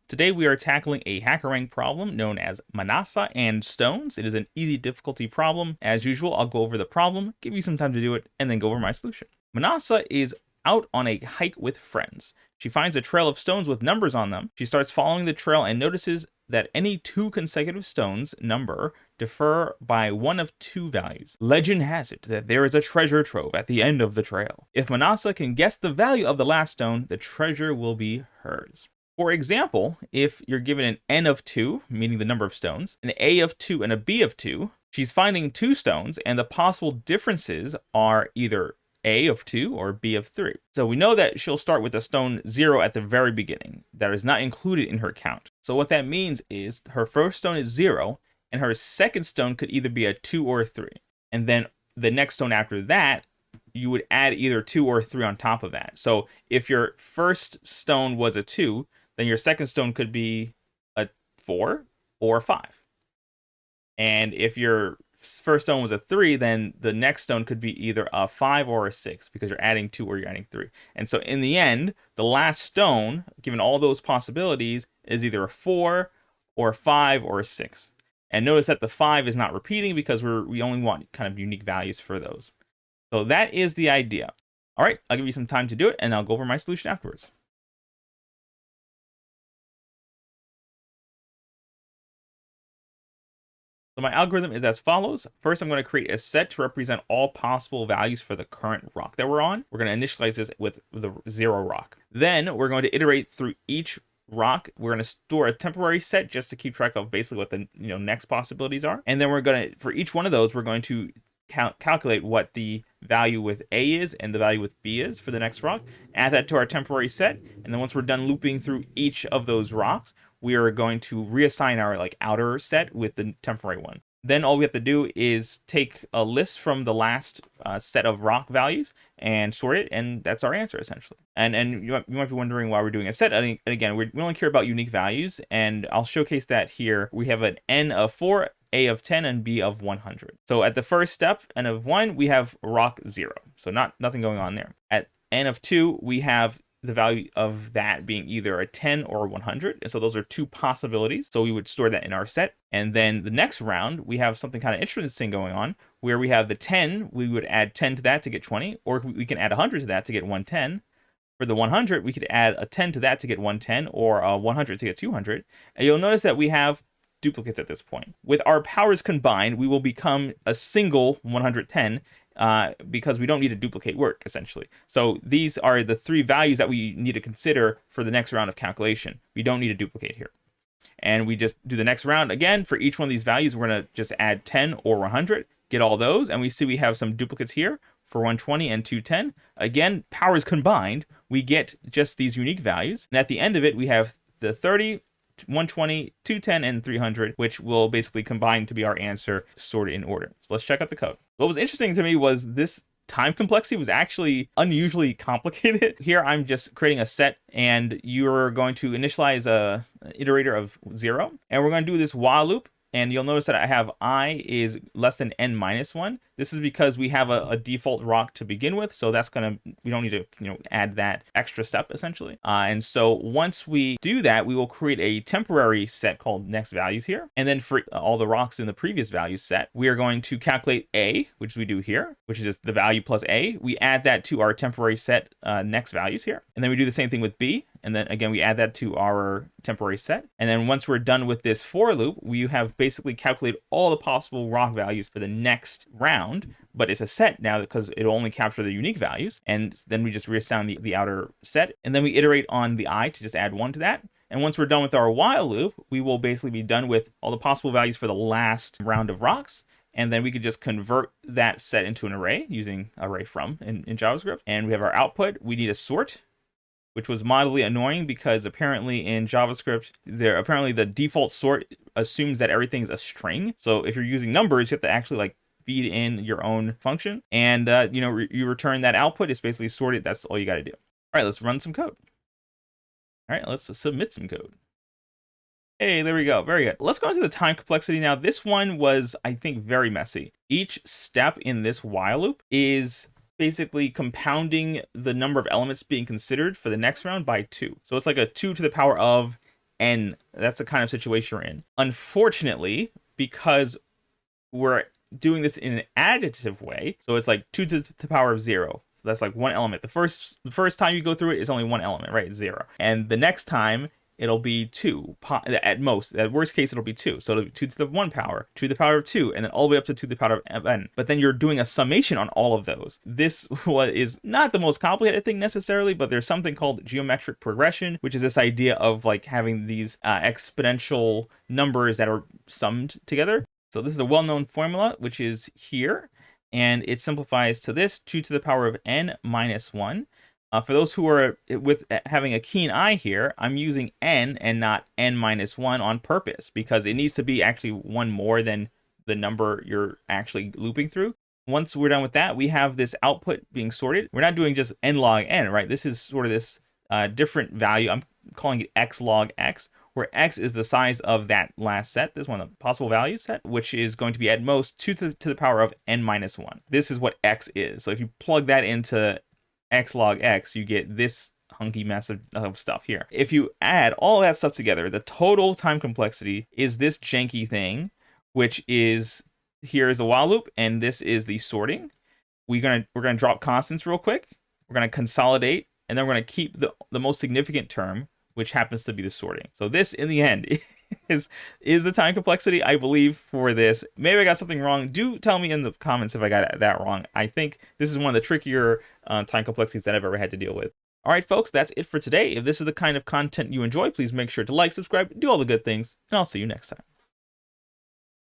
Today we are tackling a HackerRank problem known as Manasa and stones. It is an easy difficulty problem. As usual, I'll go over the problem, give you some time to do it, and then go over my solution. Manasa is out on a hike with friends. She finds a trail of stones with numbers on them. She starts following the trail and notices that any two consecutive stones number differ by one of two values. Legend has it that there is a treasure trove at the end of the trail. If Manasa can guess the value of the last stone, the treasure will be hers. For example, if you're given an n of 2, meaning the number of stones, an a of 2, and a b of 2, she's finding two stones, and the possible differences are either a of 2 or b of 3. So we know that she'll start with a stone 0 at the very beginning. That is not included in her count. So what that means is her first stone is 0, and her second stone could either be a 2 or a 3. And then the next stone after that, you would add either 2 or 3 on top of that. So if your first stone was a 2, then your second stone could be a 4 or a 5. And if your first stone was a 3, then the next stone could be either a 5 or a 6 because you're adding 2 or you're adding 3. And so in the end, the last stone, given all those possibilities, is either a 4 or a 5 or a 6. And notice that the 5 is not repeating because we only want kind of unique values for those. So that is the idea. All right, I'll give you some time to do it, and I'll go over my solution afterwards. So my algorithm is as follows. First, I'm going to create a set to represent all possible values for the current rock that we're on. We're going to initialize this with the 0 rock. Then we're going to iterate through each rock. We're going to store a temporary set just to keep track of basically what the next possibilities are. And then we're going to, for each one of those, we're going to calculate what the value with A is and the value with B is for the next rock, add that to our temporary set, and then once we're done looping through each of those rocks, we are going to reassign our outer set with the temporary one. Then all we have to do is take a list from the last set of rock values and sort it, and that's our answer essentially. And you might be wondering why we're doing a set. And again, we only care about unique values, and I'll showcase that here. We have an n of 4, a of 10, and b of 100. So at the first step, n of 1, we have rock 0. So nothing going on there. At n of 2, we have the value of that being either a 10 or 100. And so those are two possibilities. So we would store that in our set. And then the next round, we have something kind of interesting going on where we have the 10, we would add 10 to that to get 20, or we can add 100 to that to get 110. For the 100, we could add a 10 to that to get 110, or a 100 to get 200. And you'll notice that we have duplicates at this point. With our powers combined, we will become a single 110 because we don't need to duplicate work, essentially. So these are the three values that we need to consider for the next round of calculation. We don't need to duplicate here. And we just do the next round again. For each one of these values, we're going to just add 10 or 100, get all those, and we see we have some duplicates here for 120 and 210. Again, powers combined, we get just these unique values. And at the end of it, we have the 30, 120, 210, and 300, which will basically combine to be our answer sorted in order. So let's check out the code. What was interesting to me was this time complexity was actually unusually complicated. Here I'm just creating a set, and you're going to initialize a iterator of 0, and we're going to do this while loop. And you'll notice that I have I is less than n minus 1. This is because we have a default rock to begin with. So that's we don't need to add that extra step essentially. And so once we do that, we will create a temporary set called next values here. And then for all the rocks in the previous values set, we are going to calculate A, which we do here, which is just the value plus A. We add that to our temporary set next values here. And then we do the same thing with B. And then again, we add that to our temporary set. And then once we're done with this for loop, we have basically calculated all the possible rock values for the next round, but it's a set now because it'll only capture the unique values. And then we just reassign the outer set. And then we iterate on the I to just add 1 to that. And once we're done with our while loop, we will basically be done with all the possible values for the last round of rocks. And then we could just convert that set into an array using array from in JavaScript. And we have our output. We need a sort, which was mildly annoying because apparently in JavaScript, apparently the default sort assumes that everything's a string. So if you're using numbers, you have to actually feed in your own function. And you return that output. It's basically sorted. That's all you got to do. All right, let's run some code. All right, let's submit some code. Hey, there we go. Very good. Let's go into the time complexity now. This one was, I think, very messy. Each step in this while loop is basically compounding the number of elements being considered for the next round by 2. So it's like a 2 to the power of n. That's the kind of situation we're in. Unfortunately, because we're doing this in an additive way, so it's like 2 to the power of 0. That's like one element. The first time you go through it is only one element, right? 0. And the next time it'll be 2 at most. At worst case, it'll be 2. So it'll be 2 to the 1 power, 2 to the power of 2, and then all the way up to 2 to the power of n. But then you're doing a summation on all of those. This is not the most complicated thing necessarily, but there's something called geometric progression, which is this idea of like having these exponential numbers that are summed together. So this is a well-known formula, which is here, and it simplifies to this 2 to the power of n minus 1. For those who are with having a keen eye here, I'm using n and not n minus 1 on purpose, because it needs to be actually one more than the number you're actually looping through. Once we're done with that, we have this output being sorted. We're not doing just n log n, right? This is sort of this different value. I'm calling it x log x, where x is the size of that last set. This is one of the possible values set, which is going to be at most 2 to the power of n minus 1. This is what x is. So if you plug that into x log x, you get this hunky mess of stuff here. If you add all that stuff together, the total time complexity is this janky thing, which is, here is the while loop, and this is the sorting. We're gonna drop constants real quick. We're gonna consolidate, and then we're gonna keep the most significant term, which happens to be the sorting. So this, in the end, is the time complexity, I believe, for this. Maybe I got something wrong. Do tell me in the comments if I got that wrong. I think this is one of the trickier time complexities that I've ever had to deal with. All right, folks, that's it for today. If this is the kind of content you enjoy, please make sure to like, subscribe, do all the good things, and I'll see you next time.